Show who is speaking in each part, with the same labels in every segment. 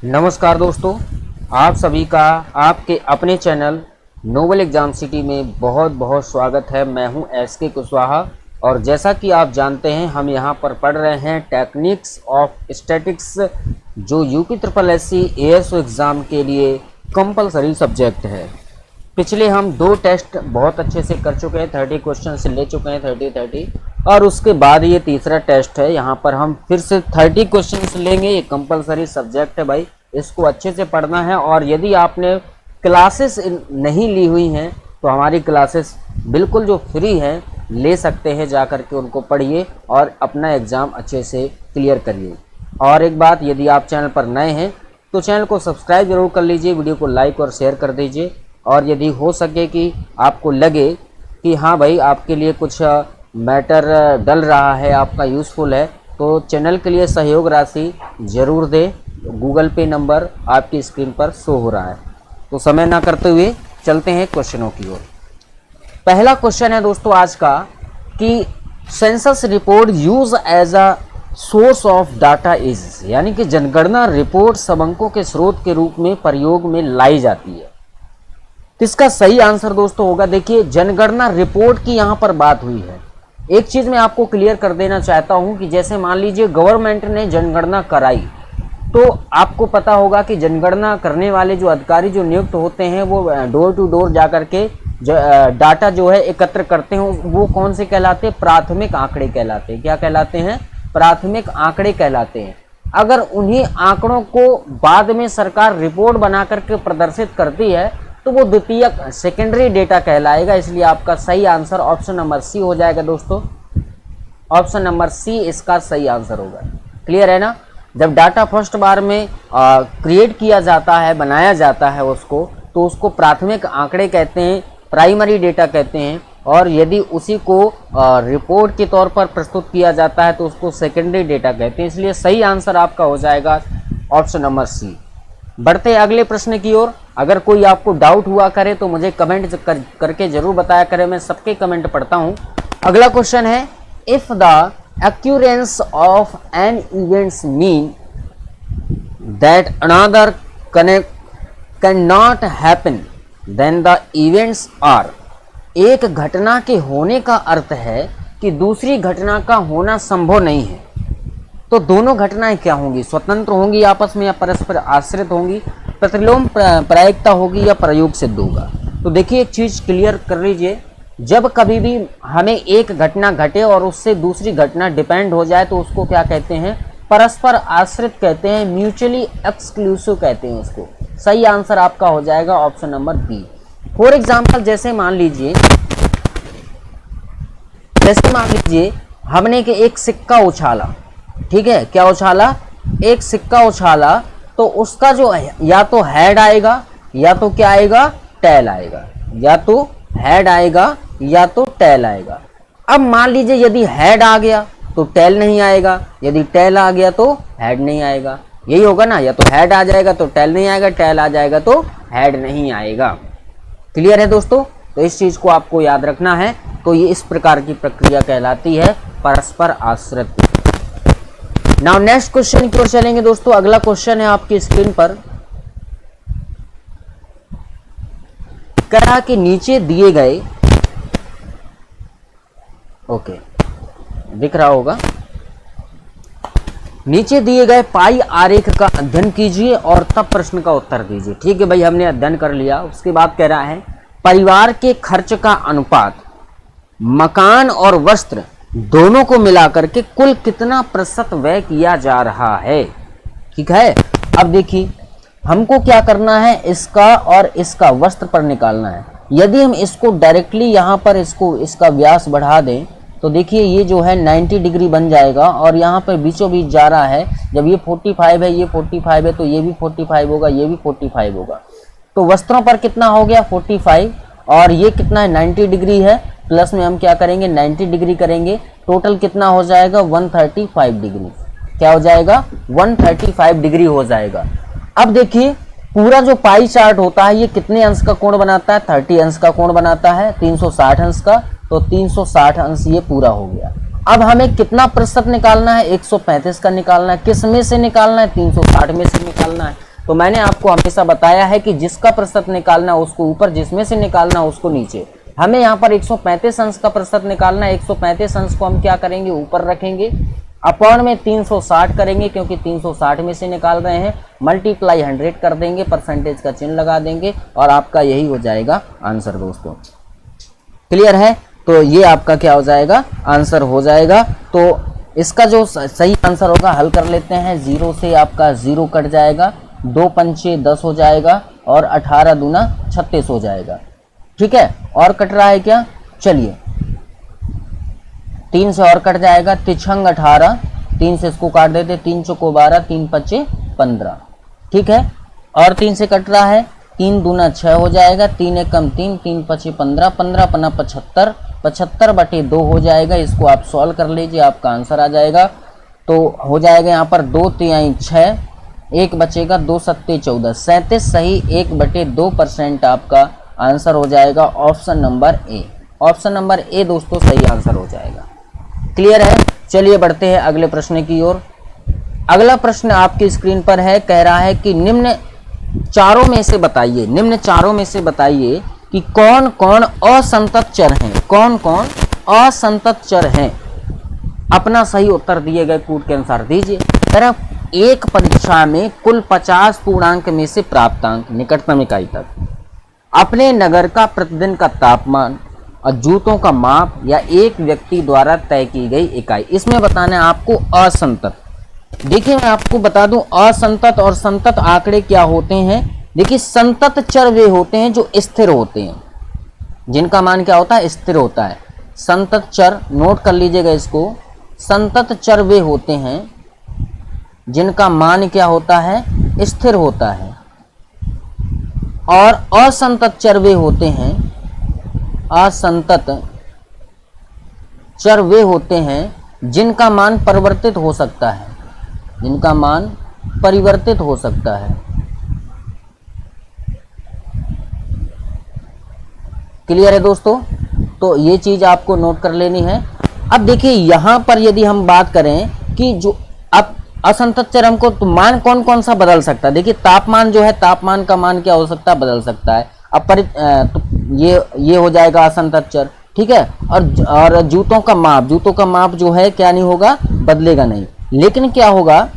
Speaker 1: नमस्कार दोस्तों, आप सभी का आपके अपने चैनल नोबल एग्जाम सिटी में बहुत बहुत स्वागत है। मैं हूं एसके कुशवाहा और जैसा कि आप जानते हैं हम यहां पर पढ़ रहे हैं टेक्निक्स ऑफ स्टैटिक्स, जो UP triple SC ASO exam के लिए कंपलसरी सब्जेक्ट है। पिछले हम 2 टेस्ट बहुत अच्छे से कर चुके हैं, 30 क्वेश्चन से ले चुके हैं 30 और उसके बाद ये तीसरा टेस्ट है। यहाँ पर हम फिर से 30 क्वेश्चन लेंगे। ये कंपलसरी सब्जेक्ट है भाई, इसको अच्छे से पढ़ना है। और यदि आपने क्लासेस नहीं ली हुई हैं तो हमारी क्लासेस बिल्कुल जो फ्री हैं ले सकते हैं, जा कर के उनको पढ़िए और अपना एग्ज़ाम अच्छे से क्लियर करिए। और एक बात, यदि आप चैनल पर नए हैं तो चैनल को सब्सक्राइब जरूर कर लीजिए, वीडियो को लाइक और शेयर कर दीजिए। और यदि हो सके कि आपको लगे कि हाँ भाई आपके लिए कुछ मैटर डल रहा है, आपका यूज़फुल है, तो चैनल के लिए सहयोग राशि ज़रूर दें। गूगल पे नंबर आपकी स्क्रीन पर शो हो रहा है। तो समय ना करते हुए चलते हैं क्वेश्चनों की ओर। पहला क्वेश्चन है दोस्तों आज का कि census report use as a source of data is, यानी कि जनगणना रिपोर्ट सब अंकों के स्रोत के रूप में प्रयोग में लाई जाती है। तो इसका सही आंसर दोस्तों होगा, देखिए जनगणना रिपोर्ट की यहाँ पर बात हुई है। एक चीज मैं आपको क्लियर कर देना चाहता हूं कि जैसे मान लीजिए गवर्नमेंट ने जनगणना कराई, तो आपको पता होगा कि जनगणना करने वाले जो अधिकारी जो नियुक्त होते हैं वो डोर टू डोर जाकर के डाटा जो है एकत्र करते हैं। वो कौन से कहलाते हैं? प्राथमिक आंकड़े कहलाते हैं। क्या कहलाते हैं? प्राथमिक आंकड़े कहलाते हैं। अगर उन्हीं आंकड़ों को बाद में सरकार रिपोर्ट बना करके प्रदर्शित करती है तो वो द्वितीयक सेकेंडरी डेटा कहलाएगा। इसलिए आपका सही आंसर ऑप्शन नंबर सी हो जाएगा दोस्तों। ऑप्शन नंबर सी इसका सही आंसर होगा। क्लियर है ना? जब डाटा फर्स्ट बार में क्रिएट किया जाता है, बनाया जाता है उसको, तो उसको प्राथमिक आंकड़े कहते हैं, प्राइमरी डेटा कहते हैं। और यदि उसी को रिपोर्ट के तौर पर प्रस्तुत किया जाता है तो उसको सेकेंडरी डेटा कहते हैं। इसलिए सही आंसर आपका हो जाएगा ऑप्शन नंबर सी। बढ़ते अगले प्रश्न की ओर। अगर कोई आपको डाउट हुआ करे तो मुझे कमेंट करके जरूर बताया करें, मैं सबके कमेंट पढ़ता हूं। अगला क्वेश्चन है, if the occurrence of an events mean that another cannot happen then the events are। एक घटना के होने का अर्थ है कि दूसरी घटना का होना संभव नहीं है। तो दोनों घटनाएं क्या होंगी? स्वतंत्र होंगी आपस में या परस्पर आश्रित होंगी? प्रतिलोम प्रायिकता होगी या प्रयोग सिद्ध होगा? तो देखिए एक चीज क्लियर कर लीजिए, जब कभी भी हमें एक घटना घटे और उससे दूसरी घटना डिपेंड हो जाए तो उसको क्या कहते हैं? परस्पर आश्रित कहते हैं, म्यूचुअली एक्सक्लूसिव कहते हैं उसको। सही आंसर आपका हो जाएगा option number B. For example जैसे मान लीजिए हमने के एक सिक्का उछाला, ठीक है? क्या उछाला? एक सिक्का उछाला, तो उसका जो या तो हेड आएगा या तो क्या आएगा? टेल आएगा। या तो हेड आएगा या तो टेल आएगा। अब मान लीजिए यदि हेड आ गया तो टेल नहीं आएगा, यदि टेल आ गया तो हेड नहीं आएगा। यही होगा ना? या तो हेड आ जाएगा तो टेल नहीं आएगा, टेल आ जाएगा तो हेड नहीं आएगा। क्लियर है दोस्तों? तो इस चीज को आपको याद रखना है। तो ये इस प्रकार की प्रक्रिया कहलाती है परस्पर आश्रित। नाउ नेक्स्ट क्वेश्चन की ओर चलेंगे दोस्तों। अगला क्वेश्चन है आपकी स्क्रीन पर, कह रहा कि नीचे दिए गए, ओके दिख रहा होगा, नीचे दिए गए पाई आरेख का अध्ययन कीजिए और तब प्रश्न का उत्तर दीजिए। ठीक है भाई, हमने अध्ययन कर लिया। उसके बाद कह रहा है परिवार के खर्च का अनुपात मकान और वस्त्र दोनों को मिलाकर के कुल कितना प्रतिशत व्यय किया जा रहा है। ठीक है, अब देखिए हमको क्या करना है, इसका और इसका वस्त्र पर निकालना है। यदि हम इसको डायरेक्टली यहाँ पर इसका व्यास बढ़ा दें तो देखिए ये जो है 90 डिग्री बन जाएगा और यहाँ पर बीचों बीच जा रहा है। जब ये 45 है, ये 45 है, तो ये भी 45 होगा, ये भी 45 होगा। तो वस्त्रों पर कितना हो गया? 45। और ये कितना है? 90 डिग्री है। प्लस में हम क्या करेंगे? 90 डिग्री करेंगे। टोटल कितना हो जाएगा? 135 डिग्री। क्या हो जाएगा? 135 डिग्री हो जाएगा। अब देखिए पूरा जो पाई चार्ट होता है ये कितने अंश का कोण बनाता है? 30 अंश का कोण बनाता है, 360 अंश का। तो 360 अंश ये पूरा हो गया। अब हमें कितना प्रतिशत निकालना है? 135 का निकालना है। किस में से निकालना है? 360 में से निकालना है। तो मैंने आपको हमेशा बताया है कि जिसका प्रतिशत निकालना उसको ऊपर, जिसमें से निकालना उसको नीचे। हमें यहाँ पर 135 अंश का प्रतिशत निकालना है। 135 अंश को हम क्या करेंगे, ऊपर रखेंगे, अपॉन में 360 करेंगे क्योंकि 360 में से निकाल रहे हैं, मल्टीप्लाई 100 कर देंगे, परसेंटेज का चिन्ह लगा देंगे और आपका यही हो जाएगा आंसर दोस्तों। क्लियर है? तो ये आपका क्या हो जाएगा, आंसर हो जाएगा। तो इसका जो सही आंसर होगा हल कर लेते हैं। 0 से आपका 0 कट जाएगा, 2 पंचे 10 हो जाएगा और 18 दूना 36 हो जाएगा। ठीक है, और कट रहा है क्या, चलिए 3 से और कट जाएगा, तिछंग 18, 3 से इसको काट देते, 3 चौको 12, 3 पच्चे 15। ठीक है, और 3 से कट रहा है, 3 दूना 6 हो जाएगा, 3 एकम 3, 3 पच्चे 15, 15 पना 75, 75 बटे 2 हो जाएगा। इसको आप सॉल्व कर लीजिए, आपका आंसर आ जाएगा। तो हो जाएगा यहाँ पर 2 तिहाई 6, 1 बचेगा, 2 सत्ते 14, 37 सही 1/2% आपका आंसर हो जाएगा। Option number A, option number A दोस्तों सही आंसर हो जाएगा। क्लियर है? चलिए बढ़ते हैं अगले प्रश्न की ओर। अगला प्रश्न आपकी स्क्रीन पर है, कह रहा है कि निम्न चारों में से बताइए, निम्न चारों में से बताइए कि कौन कौन असंतत चर हैं, कौन कौन असंतत चर हैं। अपना सही उत्तर दिए गए कूट के अनुसार दीजिए। तरफ एक परीक्षा में कुल 50 पूर्णांक में से प्राप्तांक निकटतम इकाई तक, अपने नगर का प्रतिदिन का तापमान और जूतों का माप या एक व्यक्ति द्वारा तय की गई इकाई। इसमें बताना है आपको असंतत। देखिए मैं आपको बता दूं असंतत और संतत आंकड़े क्या होते हैं। देखिए संतत चर वे होते हैं जो स्थिर होते हैं, जिनका मान क्या होता है, स्थिर होता है। संतत चर, नोट कर लीजिएगा इसको, संतत चर वे होते हैं जिनका मान क्या होता है, स्थिर होता है। और असंतत चर वे होते हैं, असंतत चर वे होते हैं जिनका मान परिवर्तित हो सकता है, जिनका मान परिवर्तित हो सकता है। क्लियर है दोस्तों? तो ये चीज आपको नोट कर लेनी है। अब देखिए यहां पर यदि हम बात करें कि जो अब असंतत चर हमको तो मान कौन कौन सा बदल सकता है। देखिए तापमान जो है, तापमान का मान क्या हो सकता है, बदल सकता है। अब तो ये हो जाएगा असंतत चर। ठीक है, और जूतों का माप, जूतों का माप जो है क्या नहीं होगा, बदलेगा नहीं। लेकिन क्या होगा,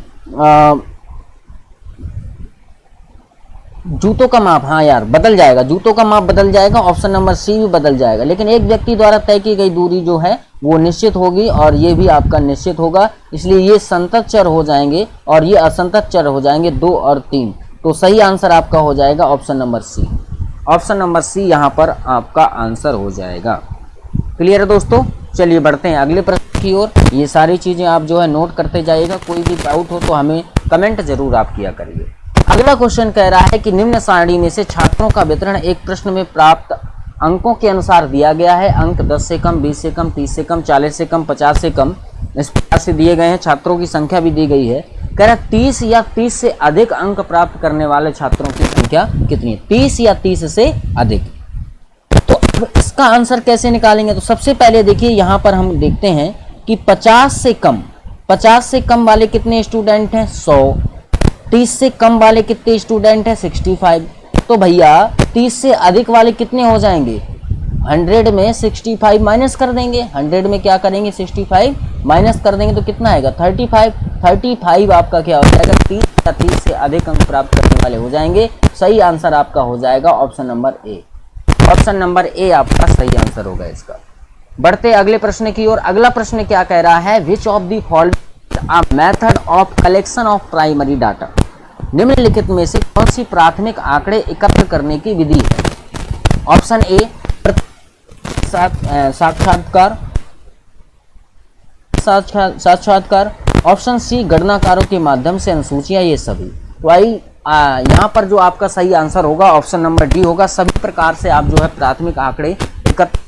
Speaker 1: जूतों का माप, हाँ यार बदल जाएगा, जूतों का माप बदल जाएगा। ऑप्शन नंबर सी भी बदल जाएगा। लेकिन एक व्यक्ति द्वारा तय की गई दूरी जो है वो निश्चित होगी और ये भी आपका निश्चित होगा, इसलिए ये संतत चर हो जाएंगे और ये असंतत चर हो जाएंगे 2 और 3। तो सही आंसर आपका हो जाएगा option number C. Option number C यहाँ पर आपका आंसर हो जाएगा। क्लियर है दोस्तों? चलिए बढ़ते हैं अगले प्रश्न की ओर। ये सारी चीजें आप जो है नोट करते जाइएगा, कोई भी डाउट हो तो हमें कमेंट जरूर आप किया करिए। अगला क्वेश्चन कह रहा है कि निम्न सारणी में से छात्रों का वितरण एक प्रश्न में प्राप्त अंकों के अनुसार दिया गया है। अंक 10 से कम, 20 से कम, 30 से कम, 40 से कम, 50 से कम, इस प्रकार से दिए गए हैं। छात्रों की संख्या भी दी गई है। कह रहा है 30 या 30 से अधिक अंक प्राप्त करने वाले छात्रों की संख्या कितनी है। 30 या 30 से अधिक। तो अब इसका आंसर कैसे निकालेंगे? तो सबसे पहले देखिए यहाँ पर हम देखते हैं कि 50 से कम, 50 से कम वाले कितने स्टूडेंट हैं, 100। 30 से कम वाले कितने स्टूडेंट हैं, 65। तो भैया 30 से अधिक वाले कितने हो जाएंगे, 100 में 65 माइनस कर देंगे। 100 में क्या करेंगे, 65 माइनस कर देंगे तो कितना आएगा, 35। 35 आपका क्या हो जाएगा, 30 या 30 से अधिक अंक प्राप्त करने वाले हो जाएंगे। सही आंसर आपका हो जाएगा option number A. Option number A आपका सही आंसर होगा इसका। बढ़ते अगले प्रश्न की ओर। अगला प्रश्न क्या कह रहा है, which of the following a method of collection of primary data. निम्नलिखित में से कौन सी प्राथमिक आंकड़े एकत्र करने की विधि है। ऑप्शन ए साक्षात्कार, साक्षात्कार। ऑप्शन सी गणनाकारों के माध्यम से अनुसूचियां, ये सभी। तो यहाँ पर जो आपका सही आंसर होगा ऑप्शन नंबर डी होगा। सभी प्रकार से आप जो है प्राथमिक आंकड़े एकत्र।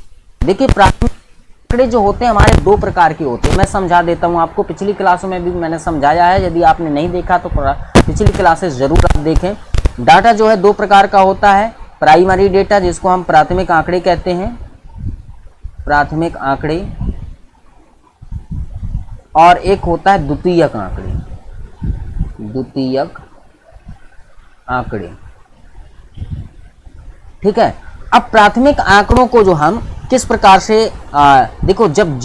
Speaker 1: देखिए प्राथमिक आंकड़े जो होते हैं हमारे 2 प्रकार के होते हैं। मैं समझा देता हूँ आपको, पिछली क्लासों में भी मैंने समझाया है। यदि आपने नहीं देखा तो पिछली क्लासेस जरूर आप देखें। डाटा जो है 2 प्रकार का होता है। प्राइमरी डेटा जिसको हम प्राथमिक आंकड़े कहते हैं, प्राथमिक आंकड़े, और एक होता है द्वितीयक आंकड़े, द्वितीयक आंकड़े। ठीक है, अब प्राथमिक आंकड़ों को जो हम किस प्रकार से देखो, जब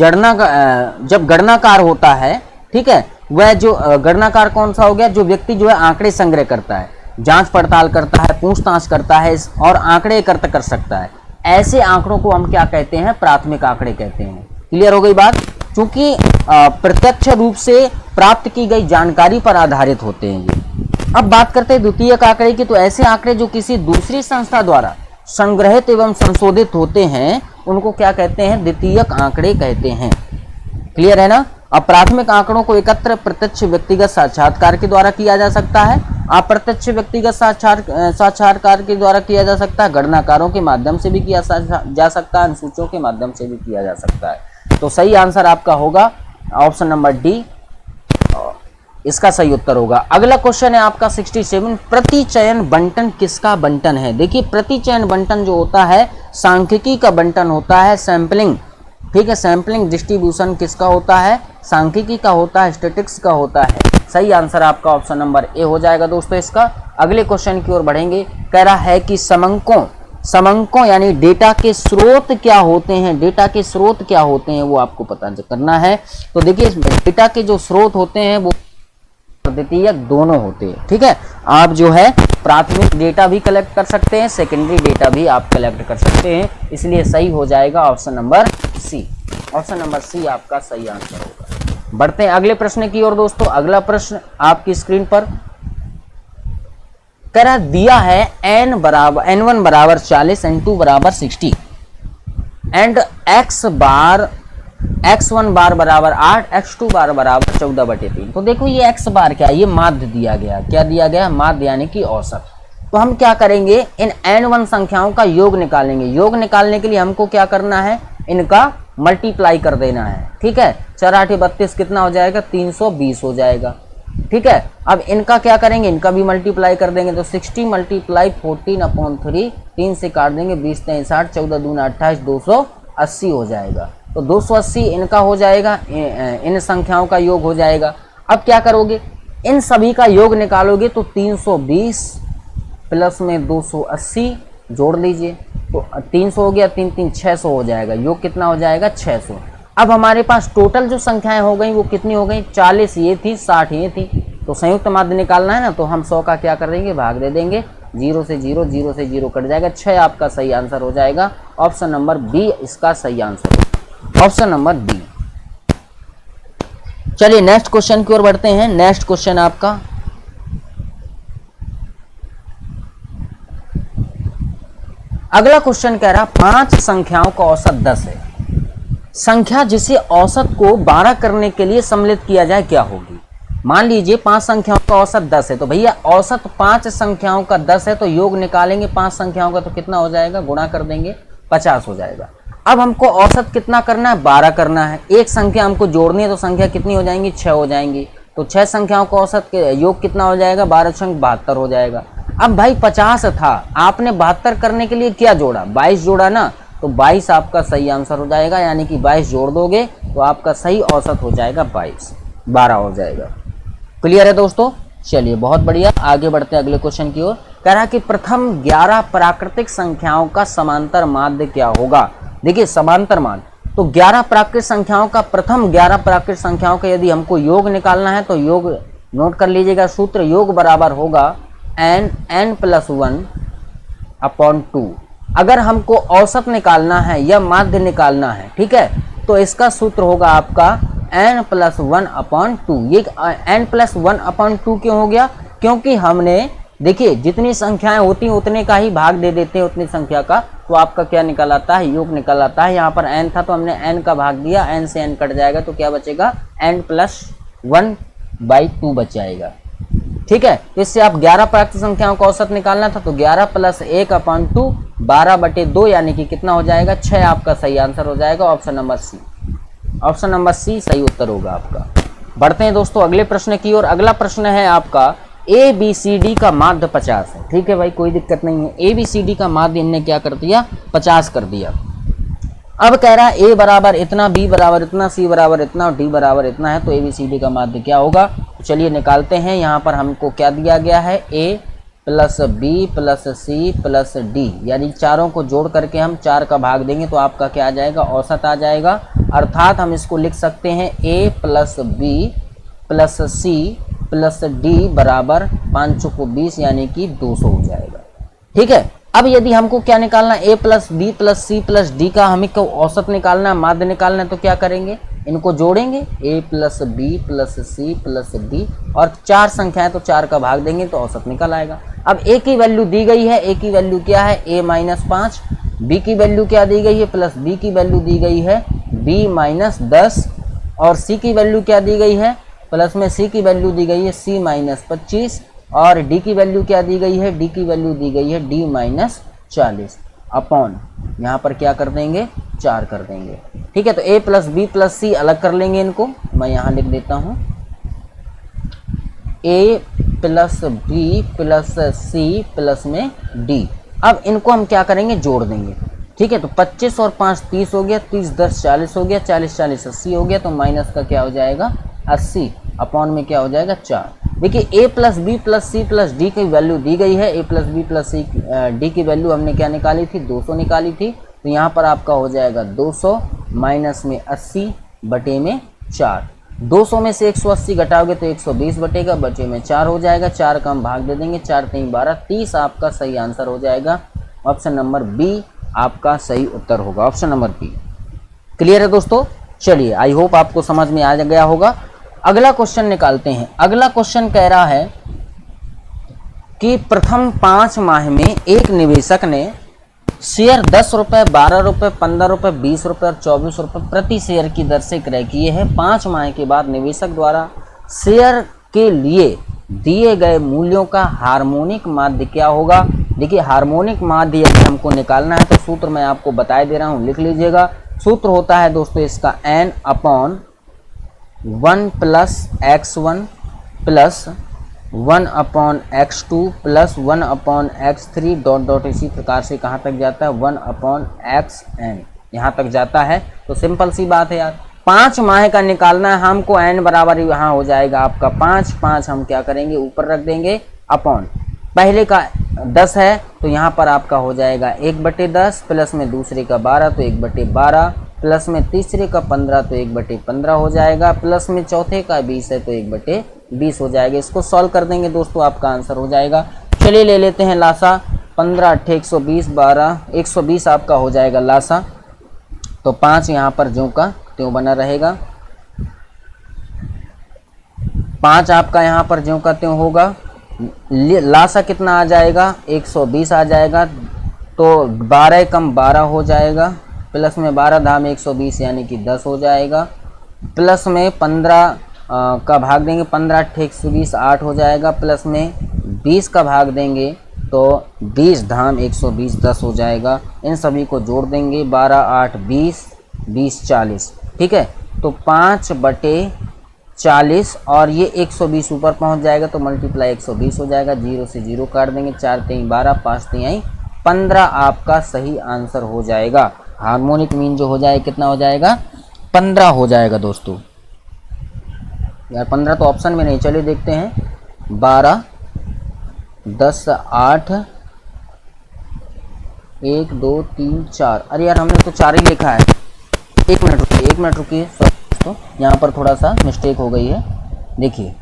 Speaker 1: गणनाकार होता है, ठीक है, वह जो गणनाकार कौन सा हो गया, जो व्यक्ति जो है आंकड़े संग्रह करता है, जांच पड़ताल करता है, पूछताछ करता है और आंकड़े एकत्र कर सकता है, ऐसे आंकड़ों को हम क्या कहते हैं, प्राथमिक आंकड़े कहते हैं। क्लियर हो गई बात। क्योंकि प्रत्यक्ष रूप से प्राप्त की गई जानकारी पर आधारित होते हैं ये। अब बात करते हैं द्वितीयक आंकड़े की, तो ऐसे आंकड़े जो किसी दूसरी संस्था द्वारा संग्रहित एवं संशोधित होते हैं उनको क्या कहते हैं, द्वितीयक आंकड़े कहते हैं। क्लियर है ना। अब प्राथमिक आंकड़ों को एकत्र प्रत्यक्ष व्यक्तिगत साक्षात्कार के द्वारा किया जा सकता है, अप्रत्यक्ष व्यक्तिगत साक्षात्कार के द्वारा किया जा सकता है, गणनाकारों के माध्यम से भी किया जा सकता है, अनुसूचियों के माध्यम से भी किया जा सकता है। तो सही आंसर आपका होगा ऑप्शन नंबर डी, इसका सही उत्तर होगा। अगला क्वेश्चन है आपका 67, प्रतिचयन बंटन किसका बंटन है। देखिए, प्रतिचयन बंटन जो होता है सांख्यिकी का बंटन होता है, सैंपलिंग। ठीक है, सैंपलिंग डिस्ट्रीब्यूशन किसका होता है, सांख्यिकी का होता है, स्टैटिस्टिक्स का होता है। सही आंसर आपका ऑप्शन नंबर ए हो जाएगा दोस्तों इसका। अगले क्वेश्चन की ओर बढ़ेंगे। कह रहा है कि समंकों यानी डेटा के स्रोत क्या होते हैं, डेटा के स्रोत क्या होते हैं वो आपको पता करना है। तो देखिए, डेटा के जो स्रोत होते हैं वो द्वितीयक दोनों होते हैं। ठीक है, आप जो है प्राथमिक डेटा भी कलेक्ट कर सकते हैं, सेकेंडरी डेटा भी आप कलेक्ट कर सकते हैं, इसलिए सही हो जाएगा option number C. Option number C आपका सही आंसर होगा। बढ़ते हैं अगले प्रश्न की ओर दोस्तों। अगला प्रश्न आपकी स्क्रीन पर कह दिया है n1 बराबर 40, n2 बराबर 60 एंड x1 बार बराबर 8, x2 बार बराबर 14/3। तो देखो ये x बार क्या है, ये माध्य दिया गया। क्या दिया गया, माध्य यानी कि औसत। तो हम क्या करेंगे, इन n1 संख्याओं का योग निकालेंगे। योग निकालने के लिए हमको क्या करना है, इनका मल्टीप्लाई कर देना है। ठीक है, 4 8 32 कितना हो जाएगा, 320 हो जाएगा। ठीक है, अब इनका क्या करेंगे, इनका भी मल्टीप्लाई कर देंगे। तो 60 × 14/3, 3 से काट देंगे, 20 3 60, 14 दूना 28, 280 हो जाएगा। तो 280 इनका हो जाएगा, इन संख्याओं का योग हो जाएगा। अब क्या करोगे, इन सभी का योग निकालोगे तो 320 प्लस में 280 जोड़ लीजिए, तो 300 हो गया, 3 3 600 हो जाएगा। योग कितना हो जाएगा, 600। अब हमारे पास टोटल जो संख्याएं हो गई वो कितनी हो गई, 40 ये थी, 60 ये थी। तो संयुक्त माध्य निकालना है ना, तो हम 100 का क्या कर देंगे, भाग दे देंगे। 0 से 0, 0 से 0 कट जाएगा। 6 आपका सही आंसर हो जाएगा। ऑप्शन नंबर बी इसका सही आंसर है, ऑप्शन नंबर बी। चलिए नेक्स्ट क्वेश्चन की ओर बढ़ते हैं। नेक्स्ट क्वेश्चन आपका अगला क्वेश्चन कह रहा 5 संख्याओं का औसत 10 है। संख्या जिसे औसत को 12 करने के लिए सम्मिलित किया जाए क्या होगी। मान लीजिए 5 संख्याओं का औसत 10 है, तो भैया औसत 5 संख्याओं का 10 है, तो योग निकालेंगे 5 संख्याओं का, तो कितना हो जाएगा, गुणा कर देंगे, 50 हो जाएगा। अब हमको औसत कितना करना है, 12 करना है। एक संख्या हमको जोड़नी है, तो संख्या कितनी हो जाएंगी, 6 हो जाएंगी। तो 6 संख्याओं का औसत योग कितना हो जाएगा, 12 छंग 72 हो जाएगा। अब भाई 50 था, आपने 72 करने के लिए क्या जोड़ा, 22 जोड़ा ना, तो 22 आपका सही आंसर हो जाएगा। यानी कि 22 जोड़ दोगे तो आपका सही औसत हो जाएगा 22, 12 हो जाएगा। क्लियर है दोस्तों। चलिए बहुत बढ़िया, आगे बढ़ते हैं अगले क्वेश्चन की ओर। कह रहा कि प्रथम 11 प्राकृतिक संख्याओं का समांतर माध्य क्या होगा। देखिए समांतर माध्य, तो 11 प्राकृतिक संख्याओं का, प्रथम 11 प्राकृतिक संख्याओं का यदि हमको योग निकालना है तो योग नोट कर लीजिएगा। सूत्र योग बराबर होगा n+1/2। अगर हमको औसत निकालना है या माध्य निकालना है, ठीक है, तो इसका सूत्र होगा आपका n+1/2। ये n+1/2 क्यों हो गया, क्योंकि हमने देखिए जितनी संख्याएं होती हैं उतने का ही भाग दे देते हैं उतनी संख्या का, तो आपका क्या निकल आता है, योग निकल आता है। यहाँ पर n था तो हमने n का भाग दिया, n से n कट जाएगा तो क्या बचेगा, n+1/2 बच जाएगा। ठीक है, तो इससे आप 11 प्राकृतिक संख्याओं का औसत निकालना था, तो 11 + 1/2 12/2 यानी कि कितना हो जाएगा, 6 आपका सही आंसर हो जाएगा। Option number C, option number C सही उत्तर होगा आपका। बढ़ते हैं दोस्तों अगले प्रश्न की ओर। अगला प्रश्न है आपका ABCD का माध्य 50 है। ठीक है भाई, कोई दिक्कत नहीं है। ABCD का माध्य इनने क्या कर दिया, 50 कर दिया। अब कह रहा है A बराबर इतना, B बराबर इतना, C बराबर इतना और D बराबर इतना है, तो ABCD का माध्य क्या होगा। तो चलिए निकालते हैं। यहाँ पर हमको क्या दिया गया है, A plus B plus C plus D, यानी चारों को जोड़ करके हम 4 का भाग देंगे तो आपका क्या आ जाएगा, औसत आ जाएगा। अर्थात हम इसको लिख सकते हैं a plus B plus C plus D बराबर 5 चौको 20 यानी कि 200 हो जाएगा। ठीक है, अब यदि हमको क्या निकालना, a plus B plus C plus D का हमें को औसत निकालना है, माध्य निकालना है, तो क्या करेंगे, इनको जोड़ेंगे a plus B plus C plus D, और 4 संख्याएं तो 4 का भाग देंगे तो औसत निकल आएगा। अब a की वैल्यू दी गई है, a की वैल्यू क्या है, a माइनस 5, b की वैल्यू क्या दी गई है, प्लस b की वैल्यू दी गई है b माइनस 10, और c की वैल्यू क्या दी गई है, प्लस में c की वैल्यू दी गई है c माइनस 25, और d की वैल्यू क्या दी गई है, d की वैल्यू दी गई है d माइनस 40 अपॉन, यहाँ पर क्या कर देंगे, 4 कर देंगे। ठीक है, तो a प्लस बी प्लस सी अलग कर लेंगे, इनको मैं यहाँ लिख देता हूँ, a plus B plus C plus में d। अब इनको हम क्या करेंगे, जोड़ देंगे। ठीक है, तो 25 और 5 30 हो गया, 30 10 40 हो गया, 40 40 80 हो गया, तो माइनस का क्या हो जाएगा, 80 अपॉन में क्या हो जाएगा, 4। देखिए a plus B plus C plus D की वैल्यू दी गई है, a plus B plus C D की वैल्यू हमने क्या निकाली थी, 200 निकाली थी, तो यहाँ पर आपका हो जाएगा 200 माइनस में 80 बटे में 4। 200 में से 180 घटाओगे तो 120 बटेगा, बचे में 4 हो जाएगा, 4 का हम भाग दे देंगे, 4 3 12 30 आपका सही आंसर हो जाएगा। ऑप्शन नंबर बी आपका सही उत्तर होगा, ऑप्शन नंबर बी। क्लियर है दोस्तों, चलिए आई होप आपको समझ में आ गया होगा। अगला क्वेश्चन निकालते हैं। अगला क्वेश्चन कह रहा है कि प्रथम 5 माह में एक निवेशक ने शेयर 10 रुपये, 12 रुपये, 15 रुपये, 20 रुपये और 24 रुपये प्रति शेयर की दर से क्रय किए हैं। 5 माह के बाद निवेशक द्वारा शेयर के लिए दिए गए मूल्यों का हार्मोनिक माध्य क्या होगा। देखिए, हार्मोनिक माध्य यदि हमको निकालना है तो सूत्र मैं आपको बताए दे रहा हूँ, लिख लीजिएगा। सूत्र होता है दोस्तों इसका n upon 1 plus x1 plus 1 upon x2 plus 1 upon x3 dot dot इसी प्रकार से कहाँ तक जाता है, 1 अपॉन xn यहाँ तक जाता है। तो सिंपल सी बात है यार, 5 माह का निकालना है हमको, n बराबर यहाँ हो जाएगा आपका 5 हम क्या करेंगे, ऊपर रख देंगे अपॉन, पहले का 10 है तो यहाँ पर आपका हो जाएगा 1/10 प्लस में दूसरे का 12 तो 1/12 प्लस में तीसरे का 15 तो 1/15 हो जाएगा, प्लस में चौथे का 20 है तो 1/20 हो जाएगा। इसको सॉल्व कर देंगे दोस्तों, आपका आंसर हो जाएगा। चलिए ले लेते हैं लासा, 15 8 120 12 120 आपका हो जाएगा लासा। तो 5 यहाँ पर ज्यों का त्यों बना रहेगा, 5 आपका यहाँ पर ज्यों का त्यों होगा। लासा कितना आ जाएगा, 120 आ जाएगा, तो 12 कम 12 हो जाएगा, प्लस में 12 धाम 120 यानी कि 10 हो जाएगा, प्लस में 15 का भाग देंगे, 15 8 120 8 हो जाएगा, प्लस में 20 का भाग देंगे तो 20 धाम 120 10 हो जाएगा। इन सभी को जोड़ देंगे, 12 8 20 20 40। ठीक है, तो 5/40 और ये 120 ऊपर पहुंच जाएगा तो मल्टीप्लाई 120 हो जाएगा, 0 से 0 काट देंगे, 4 3 12 5 3 15 आपका सही आंसर हो जाएगा। हार्मोनिक मीन जो हो जाएगा कितना हो जाएगा, 15 हो जाएगा दोस्तों। यार 15 तो ऑप्शन में नहीं, चलिए देखते हैं, 12 10 8 1 2 3 4, अरे यार हमने तो 4 ही लिखा है। एक मिनट रुकिए दोस्तों, यहाँ पर थोड़ा सा मिस्टेक हो गई है। देखिए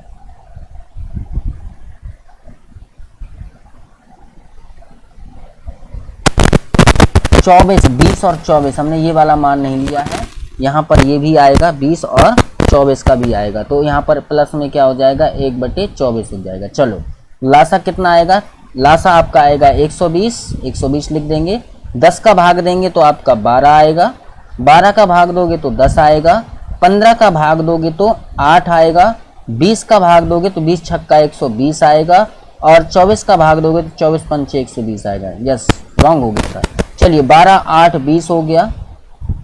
Speaker 1: चौबीस 20 और 24 हमने ये वाला मान नहीं लिया है, यहाँ पर ये भी आएगा 20 और 24 का भी आएगा, तो यहाँ पर प्लस में क्या हो जाएगा, 1/24 हो जाएगा। चलो लासा कितना आएगा, लासा आपका आएगा 120 लिख देंगे, 10 का भाग देंगे तो आपका 12 आएगा, 12 का भाग दोगे तो 10 आएगा, 15 का भाग दोगे तो 8 आएगा, 20 का भाग दोगे तो 20 छक्का 120 आएगा, और 24 का भाग दोगे तो 24 पंचे 120 आएगा। यस, रॉन्ग हो गया। चलिए 12 8 20 हो गया,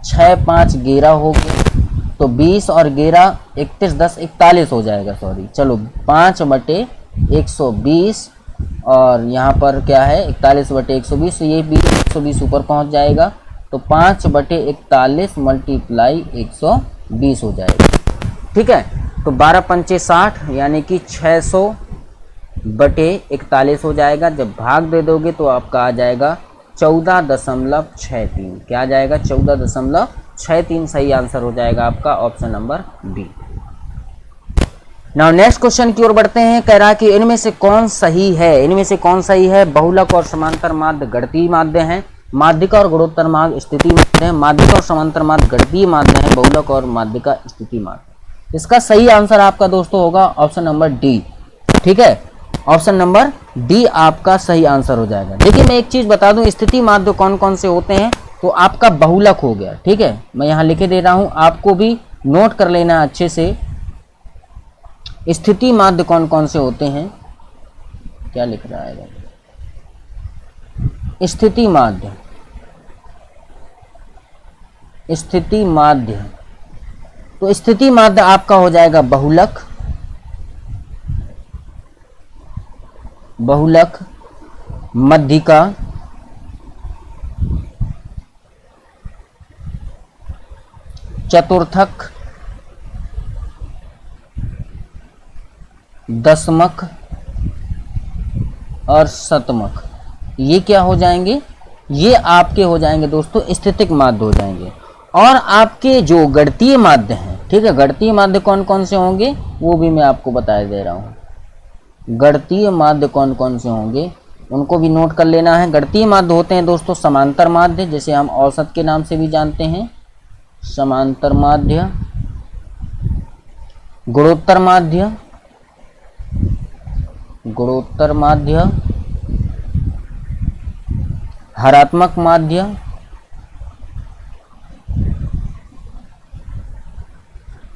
Speaker 1: 6 5 11 हो गया, तो 20 और 11 31 10 41 हो जाएगा, सॉरी। चलो 5/120 और यहाँ पर क्या है 41/120, तो ये भी 120 ऊपर पहुँच जाएगा, तो 5/41 मल्टीप्लाई 120 हो जाएगा। ठीक है, तो 12 पंचे 60 यानी कि 600 बटे 41 हो जाएगा। जब भाग दे दोगे तो आपका आ जाएगा 14.63। क्या आ जाएगा? 14.63 सही आंसर हो जाएगा आपका option number B. Now next question की ओर बढ़ते हैं। कह रहा है कि इनमें से कौन सही है? इनमें से कौन सही है? बहुलक और समांतर माध्य गणितीय माध्य हैं, माध्यिका और गुणोत्तर माध्य स्थिति माध्य है, माध्यिका और समांतर माध्य गणितीय माध्य है, बहुलक और माध्यिका स्थिति माध्य। इसका सही आंसर आपका दोस्तों होगा ऑप्शन नंबर डी। ठीक है, ऑप्शन नंबर डी आपका सही आंसर हो जाएगा। देखिए मैं एक चीज बता दूं, स्थिति माध्य कौन कौन से होते हैं, तो आपका बहुलक हो गया। ठीक है, मैं यहां लिखे दे रहा हूं, आपको भी नोट कर लेना अच्छे से। स्थिति माध्य कौन कौन से होते हैं, क्या लिख रहा है? स्थिति माध्य, स्थिति माध्य, तो स्थिति माध्य आपका हो जाएगा बहुलक, बहुलक, मध्यिका, चतुर्थक, दशमक और शतमक। ये क्या हो जाएंगे? ये आपके हो जाएंगे दोस्तों स्थितिक माध्य हो जाएंगे। और आपके जो गणितीय माध्य हैं, ठीक है, गणितीय माध्य कौन कौन से होंगे वो भी मैं आपको बता दे रहा हूँ। गणितीय माध्य कौन कौन से होंगे उनको भी नोट कर लेना है। गणितीय माध्य होते हैं दोस्तों समांतर माध्य, जैसे हम औसत के नाम से भी जानते हैं, समांतर माध्य, गुणोत्तर माध्य, गुणोत्तर माध्य, हरात्मक माध्य,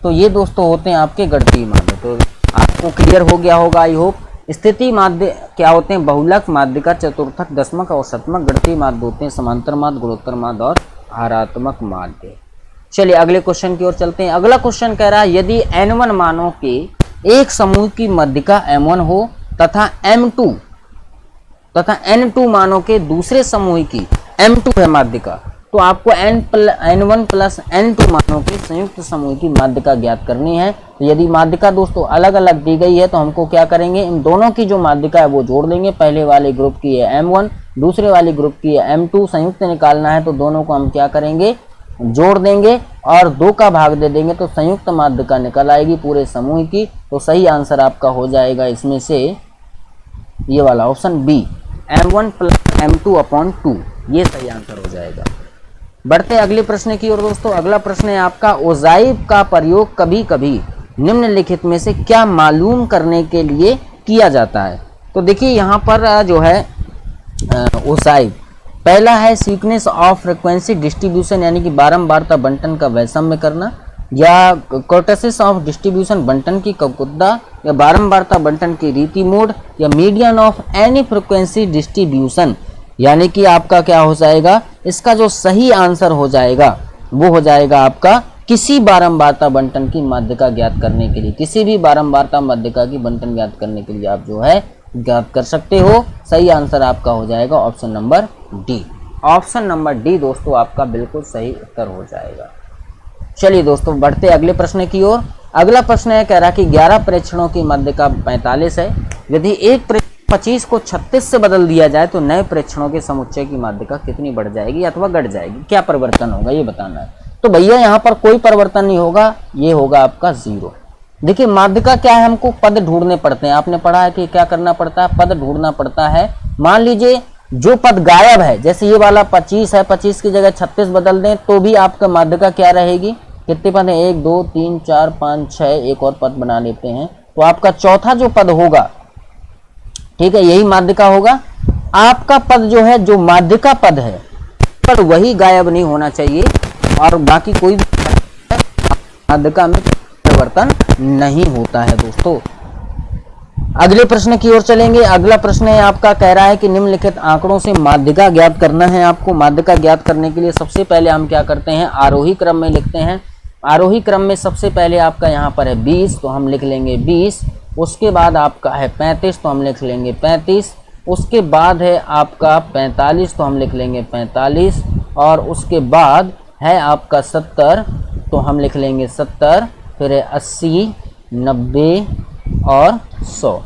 Speaker 1: तो ये दोस्तों होते हैं आपके गणितीय माध्य। तो आपको क्लियर हो गया होगा आई होप। स्थिति माध्य क्या होते हैं? बहुलक, माध्यिका, चतुर्थक, दशमक और शतमक। गणितीय माध्य होते हैं समांतर माध्य, गुणोत्तर माध्य और हरात्मक माध्य। चलिए अगले क्वेश्चन की ओर चलते हैं। अगला क्वेश्चन कह रहा है यदि n1 मानों के एक समूह की माध्यिका m1 हो तथा m2 तथा n2 मानों के दूसरे समूह की m2 है माध्यिका, तो आपको n1 प्लस n2 मानों के संयुक्त समूह की माध्यिका ज्ञात करनी है। तो यदि माध्यिका दोस्तों अलग अलग दी गई है तो हमको क्या करेंगे, इन दोनों की जो माध्यिका है वो जोड़ देंगे। पहले वाले ग्रुप की है m1, दूसरे वाले ग्रुप की है m2, संयुक्त निकालना है तो दोनों को हम क्या करेंगे, जोड़ देंगे और 2 का भाग दे देंगे तो संयुक्त माध्यिका निकल आएगी पूरे समूह की। तो सही आंसर आपका हो जाएगा इसमें से ये वाला option B, m1 plus m2 upon 2, ये सही आंसर हो जाएगा। बढ़ते अगले प्रश्न की ओर दोस्तों। अगला प्रश्न है आपका ओजाइव का प्रयोग कभी कभी निम्नलिखित में से क्या मालूम करने के लिए किया जाता है। तो देखिए यहाँ पर जो है ओजाइव, पहला है सीक्वेंस ऑफ फ्रीक्वेंसी डिस्ट्रीब्यूशन, यानी कि बारंबारता बंटन का वैषम्य करना, या कर्टेसिस ऑफ डिस्ट्रीब्यूशन बंटन की कबकुद्दा, या बारंबारता बंटन की रीति मोड, या median of any frequency distribution. यानी कि आपका क्या हो जाएगा, इसका जो सही आंसर हो जाएगा वो हो जाएगा आपका किसी बारंबारता बंटन की माध्यिका ज्ञात करने के लिए, किसी भी बारंबारता माध्यिका की बंटन ज्ञात करने के लिए आप जो है ज्ञात कर सकते हो। सही आंसर आपका हो जाएगा option number D. Option number D दोस्तों आपका बिल्कुल सही उत्तर हो जाएगा। चलिए दोस्तों बढ़ते अगले प्रश्न की ओर। अगला प्रश्न है, कह रहा कि 11 प्रेक्षणों की माध्यिका 45 है। यदि एक प्रेक्षण 25 को 36 से बदल दिया जाए तो नए प्रेक्षणों के समुच्चय की माध्यिका कितनी बढ़ जाएगी अथवा घट जाएगी, क्या परिवर्तन होगा ये बताना है। तो भैया यहाँ पर कोई परिवर्तन नहीं होगा, ये होगा आपका 0। देखिए माध्यिका क्या है, हमको पद ढूंढने पड़ते हैं। आपने पढ़ा है कि क्या करना पड़ता है, पद ढूंढना पड़ता है। मान लीजिए जो पद गायब है, जैसे ये वाला 25 है, 25 की जगह 36 बदल दें तो भी आपका माध्यिका क्या रहेगी। कितने पद हैं, 1 2 3 4 5 6, एक और पद बना लेते हैं तो आपका चौथा जो पद होगा, ठीक है, यही माध्यिका होगा। आपका पद जो है, जो माध्यिका पद है, पर वही गायब नहीं होना चाहिए और बाकी कोई माध्यिका में परिवर्तन नहीं होता है दोस्तों। अगले प्रश्न की ओर चलेंगे। अगला प्रश्न है आपका, कह रहा है कि निम्नलिखित आंकड़ों से माध्यिका ज्ञात करना है आपको। माध्यिका ज्ञात करने के लिए सबसे पहले हम क्या करते हैं, आरोही क्रम में लिखते हैं। आरोही क्रम में सबसे पहले आपका यहाँ पर है 20 तो हम लिख लेंगे 20, उसके बाद आपका है 35 तो हम लिख लेंगे 35, उसके बाद है आपका 45 तो हम लिख लेंगे 45, और उसके बाद है आपका 70 तो हम लिख लेंगे 70, फिर है 80, 90 और 100।